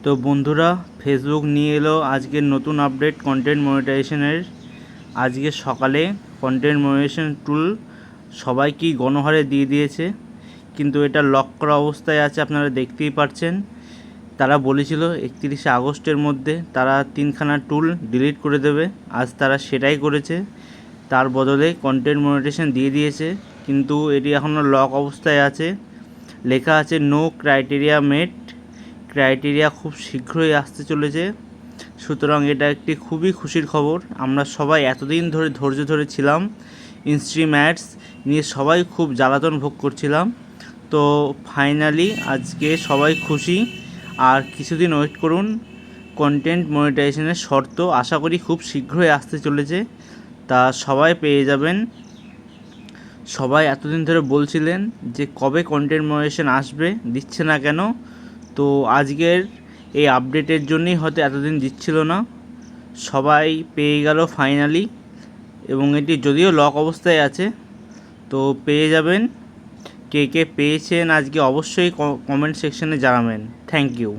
তো বন্ধুরা, ফেসবুক নিয়ে এলো আজকের নতুন আপডেট কন্টেন্ট মনিটাইজেশনের। আজকে সকালে কন্টেন্ট মনিটাইজেশন টুল সবাইকেই গণহারে দিয়ে দিয়েছে, কিন্তু এটা লক করা অবস্থায় আছে, আপনারা দেখতেই পাচ্ছেন। তারা বলেছিল 31শে আগস্টের মধ্যে তারা 3খানা টুল ডিলিট করে দেবে। আজ তারা সেটাই করেছে, তার বদলে কন্টেন্ট মনিটাইজেশন দিয়ে দিয়েছে, কিন্তু এটি এখনও লক অবস্থায় আছে। লেখা আছে নো ক্রাইটেরিয়া মেট, ক্রাইটেরিয়া খুব শীঘ্রই আসতে চলেছে। সুতরাং এটা একটি খুবই খুশির খবর। আমরা সবাই এতদিন ধরে ধৈর্য ধরেছিলাম, ইনস্ট্রিম অ্যাডস নিয়ে সবাই খুব জ্বালাতন ভোগ করছিলাম। তো ফাইনালি আজকে সবাই খুশি। আর কিছুদিন ওয়েট করুন, কন্টেন্ট মনিটাইজেশনের শর্ত আশা করি খুব শীঘ্রই আসতে চলেছে, তা সবাই পেয়ে যাবেন। সবাই এতদিন ধরে বলছিলেন যে কবে কন্টেন্ট মনিটাইজেশন আসবে, দিচ্ছে না কেন। তো আজকের এই আপডেটের জন্যই হয়তো এতদিন দিচ্ছিল না, সবাই পেয়ে গেল ফাইনালি। এবং এটি যদিও লক অবস্থায় আছে, তো পেয়ে যাবেন। কে কে পেয়েছেন আজকে অবশ্যই কমেন্ট সেকশনে জানাবেন। Thank you.